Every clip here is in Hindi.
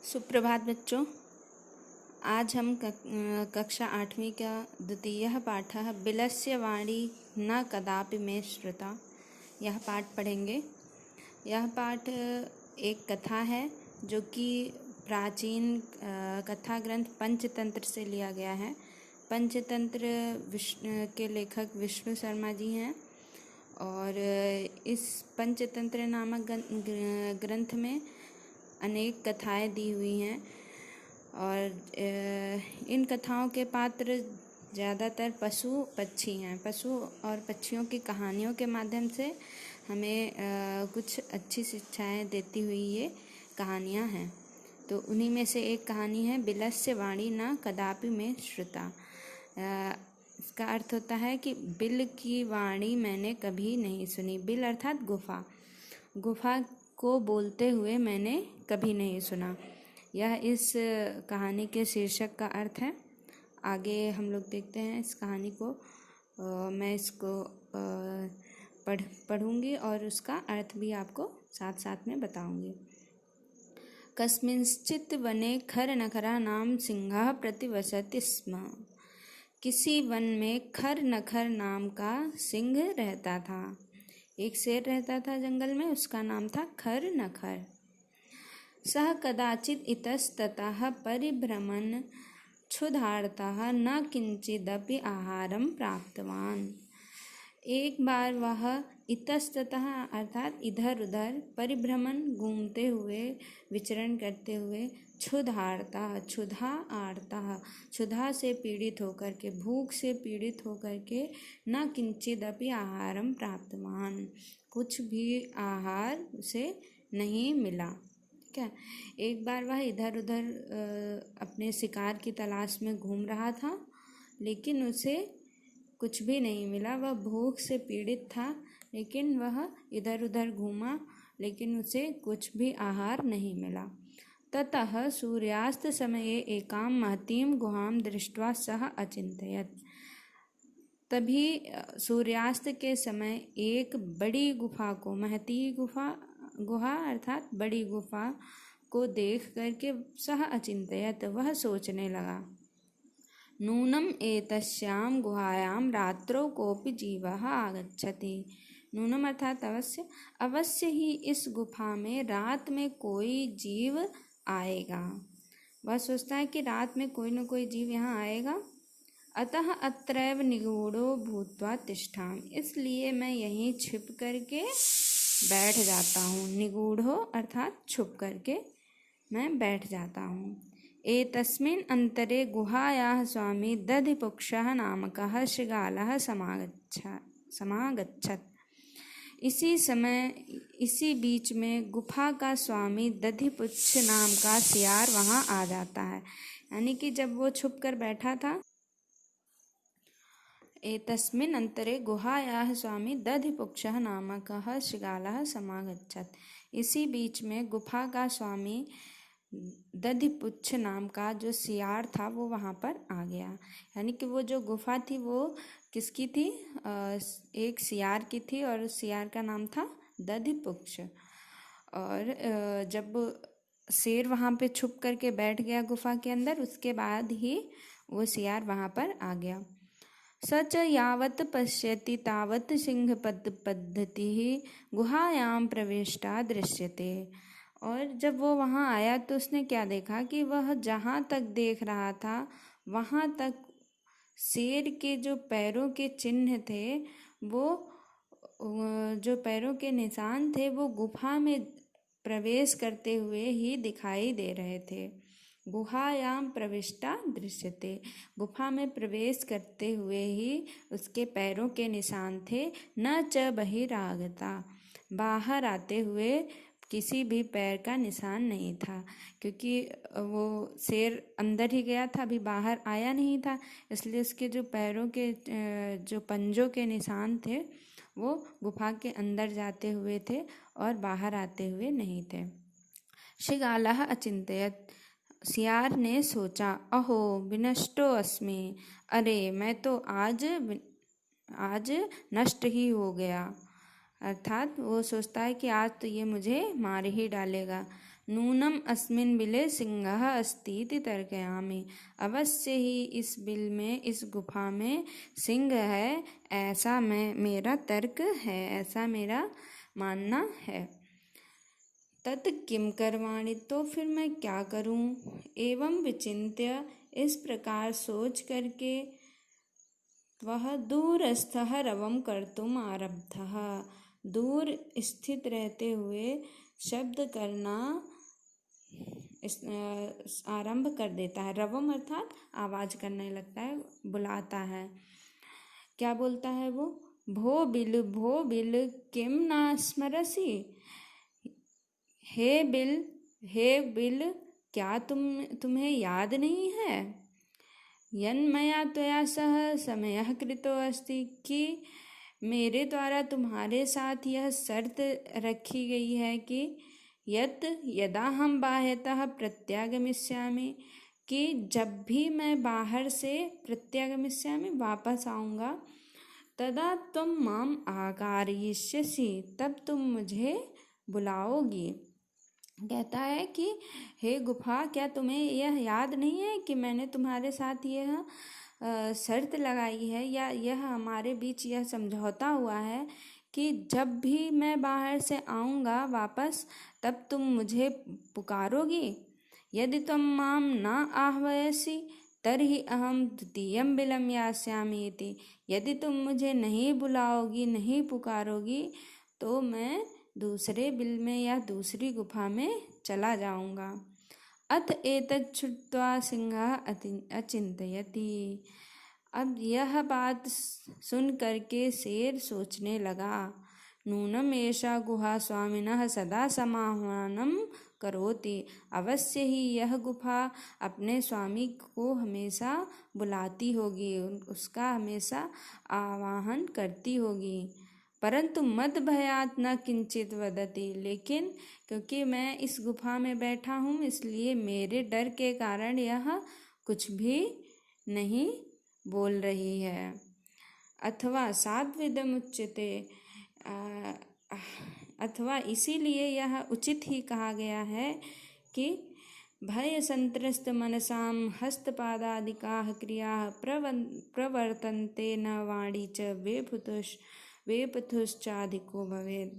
सुप्रभात बच्चों। आज हम कक्षा 8वीं का द्वितीयः पाठः बिलस्य वाणी न कदापि मे श्रुता यह पाठ पढ़ेंगे। यह पाठ एक कथा है जो कि प्राचीन कथा ग्रंथ पंचतंत्र से लिया गया है। पंचतंत्र के लेखक विष्णु शर्मा जी हैं और इस पंचतंत्र नामक ग्रंथ में अनेक कथाएं दी हुई हैं और इन कथाओं के पात्र ज़्यादातर पशु पक्षी हैं। पशु और पक्षियों की कहानियों के माध्यम से हमें कुछ अच्छी शिक्षाएं देती हुई ये कहानियां हैं। तो उन्हीं में से एक कहानी है बिलस्य वाणी न कदापि मे श्रुता। इसका अर्थ होता है कि बिल की वाणी मैंने कभी नहीं सुनी। बिल अर्थात गुफा, गुफा को बोलते हुए मैंने कभी नहीं सुना। यह इस कहानी के शीर्षक का अर्थ है। आगे हम लोग देखते हैं इस कहानी को। मैं इसको पढ़ूंगी और उसका अर्थ भी आपको साथ साथ में बताऊंगी। कस्मिंश्चित् वने खरनखरा नाम सिंहः प्रतिवसति स्म। किसी वन में खरनखर नाम का सिंह रहता था। एक शेर रहता था जंगल में, उसका नाम था खरनखर। सः कदाचित् इतस्ततः परिभ्रमन् क्षुधार्तः न किंचिदपि आहारं प्राप्तवान्। एक बार वह इतस्ततः अर्थात इधर उधर परिभ्रमण घूमते हुए विचरण करते हुए क्षुधार्तः क्षुधा से पीड़ित होकर के, भूख से पीड़ित होकर के न किंचिदपि आहारं प्राप्तवान्, कुछ भी आहार उसे नहीं मिला। क्या एक बार वह इधर उधर अपने शिकार की तलाश में घूम रहा था, लेकिन उसे कुछ भी नहीं मिला। वह भूख से पीड़ित था, लेकिन वह इधर उधर घूमा, लेकिन उसे कुछ भी आहार नहीं मिला। ततः सूर्यास्त समये एकां महतीं गुहां दृष्ट्वा सः अचिन्तयत्। तभी सूर्यास्त के समय एक बड़ी गुफा को, महती गुहा अर्थात बड़ी गुफा को देख करके सः अचिन्तयत्, वह सोचने लगा। नूनम एतस्यां गुहायां रात्रौ कोऽपि जीवः आगच्छति। नूनम अर्थात अवश्य, अवश्य ही इस गुफा में रात में कोई जीव आएगा। वह सोचता है कि रात में कोई न कोई जीव यहाँ आएगा। अतः अत्रैव निगूढ़ो भूत्वा तिष्ठामि, इसलिए मैं यहीं छिप करके बैठ जाता हूँ। निगूढ़ो अर्थात छुप करके मैं बैठ जाता हूँ। एतस्मिन् अंतरे गुहायाः स्वामी दधिपुक्षः नामकः शृगालः समागच्छत्। इसी समय, इसी बीच में गुफा का स्वामी दधिपुच्छ नाम का सियार वहाँ आ जाता है। यानी कि जब वो छुप कर बैठा था, एतस्मिन् अंतरे गुहायाः स्वामी दधिपुक्षः नामकः शृगालः समागच्छत्। इसी बीच में गुफा का स्वामी दधिपुच्छ नाम का जो सियार था वो वहाँ पर आ गया। यानी कि वो जो गुफा थी वो किसकी थी? एक सियार की थी और उस सियार का नाम था दधिपुच्छ। और जब शेर वहाँ पे छुप करके बैठ गया गुफा के अंदर, उसके बाद ही वो सियार वहाँ पर आ गया। सच यावत् पश्यति तावत् सिंहपद्धतिः गुहायां प्रविष्टा दृश्यते। और जब वो वहाँ आया तो उसने क्या देखा कि वह जहाँ तक देख रहा था वहाँ तक शेर के जो पैरों के चिन्ह थे, वो जो पैरों के निशान थे, वो गुफा में प्रवेश करते हुए ही दिखाई दे रहे थे। गुहायां प्रविष्टा दृश्यते, गुफा में प्रवेश करते हुए ही उसके पैरों के निशान थे। न च बहिरागता, बाहर आते हुए किसी भी पैर का निशान नहीं था, क्योंकि वो शेर अंदर ही गया था, अभी बाहर आया नहीं था, इसलिए उसके जो पैरों के जो पंजों के निशान थे वो गुफा के अंदर जाते हुए थे और बाहर आते हुए नहीं थे। शृगालः अचिन्तयत्, सियार ने सोचा, अहो विनष्टो अस्मि, अरे मैं तो आज नष्ट ही हो गया। अर्थात वो सोचता है कि आज तो ये मुझे मार ही डालेगा। नूनम अस्मिन् बिले सिंहः अस्ति इति तर्कयामि। अवश्य ही इस बिल में, इस गुफा में सिंह है, ऐसा मेरा तर्क है, ऐसा मेरा मानना है। तत् किम करवाणि, तो फिर मैं क्या करूं। एवं विचिन्त्य, इस प्रकार सोच करके, वह दूरस्थः रवं कर्तुम आरब्धः, दूर स्थित रहते हुए शब्द करना आरंभ कर देता है। रवम अर्थात आवाज करने लगता है, बुलाता है। क्या बोलता है वो? भो बिल किम न स्मरसि, हे बिल क्या तुम्हें याद नहीं है। यन्मया त्वया सह समयः कृतो अस्ति, कि मेरे द्वारा तुम्हारे साथ यह शर्त रखी गई है कि यदा हम बाह्यतः प्रत्यागमिष्यामि, कि जब भी मैं बाहर से प्रत्यागमिष्यामि वापस आऊँगा, तदा तुम माम आकारयिष्यसि, तब तुम मुझे बुलाओगी। कहता है कि हे गुफा, क्या तुम्हें यह याद नहीं है कि मैंने तुम्हारे साथ यह शर्त लगाई है, या यह हमारे बीच यह समझौता हुआ है कि जब भी मैं बाहर से आऊँगा वापस, तब तुम मुझे पुकारोगी। यदि तुम माम न आह्वयसि तर्हि अहम द्वितीयं बिलं यास्यामि इति, यदि तुम मुझे नहीं बुलाओगी, नहीं पुकारोगी, तो मैं दूसरे बिल में या दूसरी गुफा में चला जाऊंगा। अथ एतत् श्रुत्वा सिंहः अचिन्तयति, अब यह बात सुन करके शेर सोचने लगा। नूनम एषा गुहा स्वामिनः सदा समाह्वानं करोति, अवश्य ही यह गुफा अपने स्वामी को हमेशा बुलाती होगी, उसका हमेशा आवाहन करती होगी। परंतु मद भयात न किंचित वदति, लेकिन क्योंकि मैं इस गुफा में बैठा हूँ, इसलिए मेरे डर के कारण यह कुछ भी नहीं बोल रही है। अथवा सात्विदम उच्यते, अथवा इसीलिए यह उचित ही कहा गया है कि भय संत्रस्त मनसाम हस्तपादादिकाः क्रियाः प्रवर्तन्ते न वाणी च वेपथुश्चाधिको भवेत्।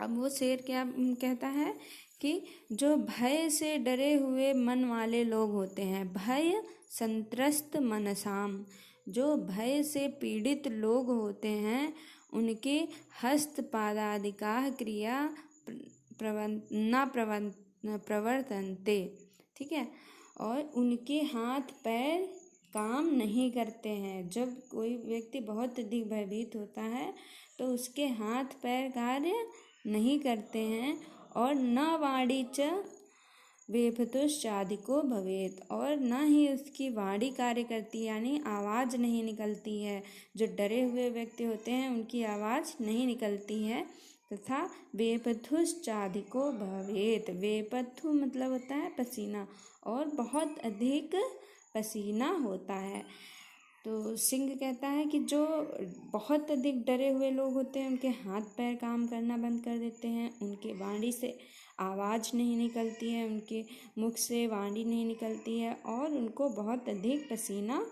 अब वो शेर क्या कहता है कि जो भय से डरे हुए मन वाले लोग होते हैं, भय संत्रस्त मनसाम, जो भय से पीड़ित लोग होते हैं, उनके हस्तपादादिकाः क्रिया प्रवर्तन्ते, ठीक है, और उनके हाथ पैर काम नहीं करते हैं। जब कोई व्यक्ति बहुत अधिक भयभीत होता है तो उसके हाथ पैर कार्य नहीं करते हैं, और न वाणी च वेपथुश्चाधिको भवेत्, और न ही उसकी वाणी कार्य करती, यानी आवाज़ नहीं निकलती है। जो डरे हुए व्यक्ति होते हैं उनकी आवाज़ नहीं निकलती है। तथा वेपथुश्चाधिको भवेत्, वेपथु मतलब होता है पसीना, और बहुत अधिक पसीना होता है। तो सिंह कहता है कि जो बहुत अधिक डरे हुए लोग होते हैं, उनके हाथ पैर काम करना बंद कर देते हैं, उनके वाणी से आवाज़ नहीं निकलती है, उनके मुख से वाणी नहीं निकलती है, और उनको बहुत अधिक पसीना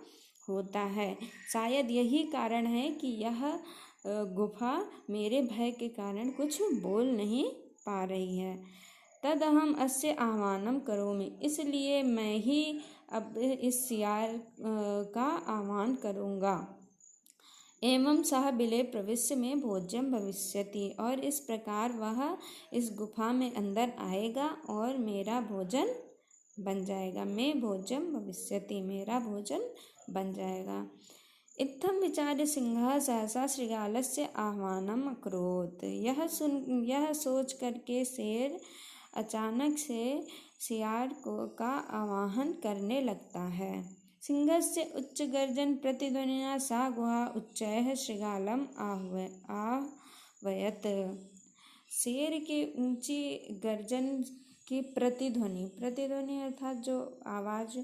होता है। शायद यही कारण है कि यह गुफा मेरे भय के कारण कुछ बोल नहीं पा रही है। तद अहम अस्य आह्वानम करोमि, इसलिए मैं ही अब इस सियार का आह्वान करूँगा। एवं सह बिले प्रविश्य में भोज्यम भविष्यति, और इस प्रकार वह इस गुफा में अंदर आएगा और मेरा भोजन बन जाएगा। मैं भोज्यम भविष्यति, मेरा भोजन बन जाएगा। इत्थम विचार्य सिंहः सहसा शृगालस्य आह्वानम अकरोत्, यह सोच करके शेर अचानक से सियार का आवाहन करने लगता है। सिंहस्य उच्च गर्जन प्रतिध्वनिना सा गुहा उच्चैः शृगालम आह्वयत्, शेर के ऊंची गर्जन की प्रतिध्वनि अर्थात जो आवाज़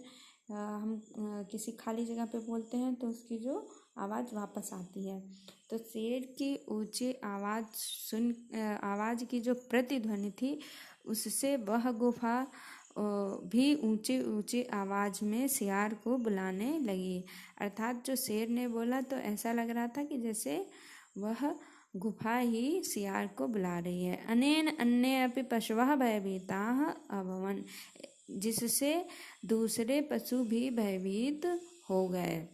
हम किसी खाली जगह पे बोलते हैं तो उसकी जो आवाज़ वापस आती है, तो शेर की ऊंची आवाज़ की जो प्रतिध्वनि थी उससे वह गुफा भी ऊंची ऊंची आवाज में सियार को बुलाने लगी। अर्थात जो शेर ने बोला तो ऐसा लग रहा था कि जैसे वह गुफा ही सियार को बुला रही है। अनेन अन्ये अपि पशवः भयभीताः अभवन्, जिससे दूसरे पशु भी भयभीत हो गए।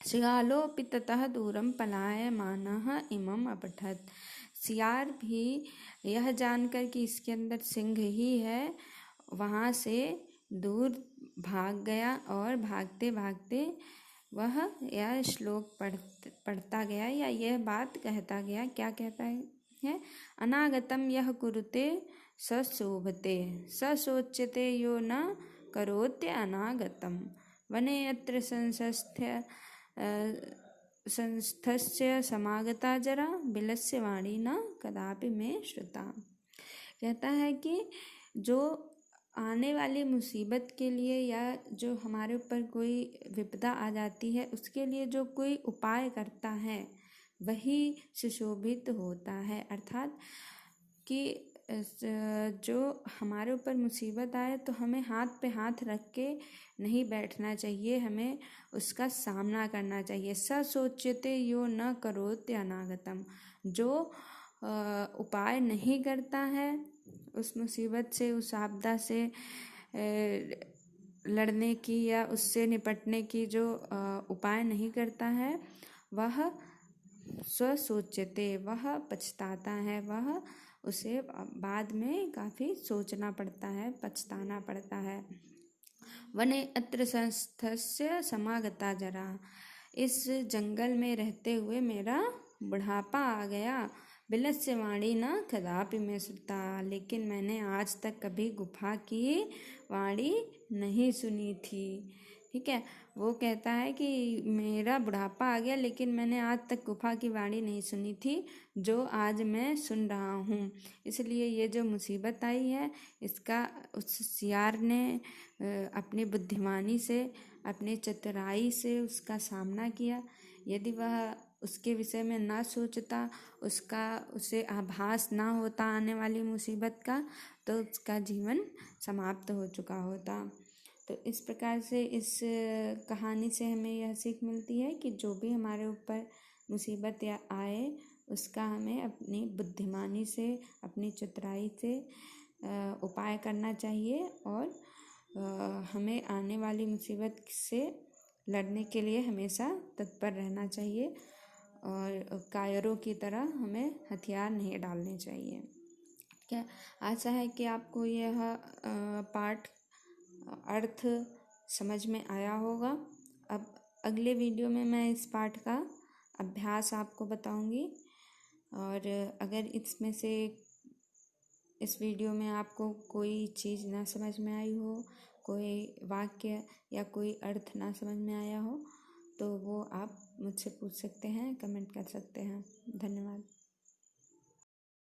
शृगालोऽपि ततः दूरं पलायमानः इमम् अपठत्, सियार भी यह जानकर कि इसके अंदर सिंह ही है वहाँ से दूर भाग गया और भागते भागते वह यह श्लोक पढ़ता गया या यह बात कहता गया। क्या कहता है? अनागतम यह कुरुते स शोभते, स शोच्यते यो न करोत्य अनागतम, वने यत्र संस्थस्य समागता जरा, बिलस्य वाणी न कदापि में श्रुता। कहता है कि जो आने वाली मुसीबत के लिए या जो हमारे ऊपर कोई विपदा आ जाती है उसके लिए जो कोई उपाय करता है वही सुशोभित होता है। अर्थात कि जो हमारे ऊपर मुसीबत आए तो हमें हाथ पे हाथ रख के नहीं बैठना चाहिए, हमें उसका सामना करना चाहिए। स सोच्यते यो न करोत्य अनागतम, जो उपाय नहीं करता है उस मुसीबत से, उस आपदा से लड़ने की या उससे निपटने की, जो उपाय नहीं करता है वह स्वसोच्यते, वह पछताता है, वह उसे बाद में काफ़ी सोचना पड़ता है, पछताना पड़ता है। वने अत्र संस्थस्य समागता जरा, इस जंगल में रहते हुए मेरा बुढ़ापा आ गया। बिलस्य वाणी न कदापि में श्रुता, लेकिन मैंने आज तक कभी गुफा की वाणी नहीं सुनी थी। ठीक है, वो कहता है कि मेरा बुढ़ापा आ गया लेकिन मैंने आज तक गुफा की वाणी नहीं सुनी थी जो आज मैं सुन रहा हूँ। इसलिए ये जो मुसीबत आई है इसका उस सियार ने अपनी बुद्धिमानी से, अपनी चतुराई से उसका सामना किया। यदि वह उसके विषय में ना सोचता, उसे आभास ना होता आने वाली मुसीबत का, तो उसका जीवन समाप्त हो चुका होता। तो इस प्रकार से इस कहानी से हमें यह सीख मिलती है कि जो भी हमारे ऊपर मुसीबत या आए उसका हमें अपनी बुद्धिमानी से, अपनी चतुराई से उपाय करना चाहिए और हमें आने वाली मुसीबत से लड़ने के लिए हमेशा तत्पर रहना चाहिए और कायरों की तरह हमें हथियार नहीं डालने चाहिए। क्या आशा है कि आपको यह पाठ अर्थ समझ में आया होगा। अब अगले वीडियो में मैं इस पाठ का अभ्यास आपको बताऊंगी और अगर इसमें से इस वीडियो में आपको कोई चीज़ ना समझ में आई हो, कोई वाक्य या कोई अर्थ ना समझ में आया हो तो वो आप मुझसे पूछ सकते हैं, कमेंट कर सकते हैं। धन्यवाद।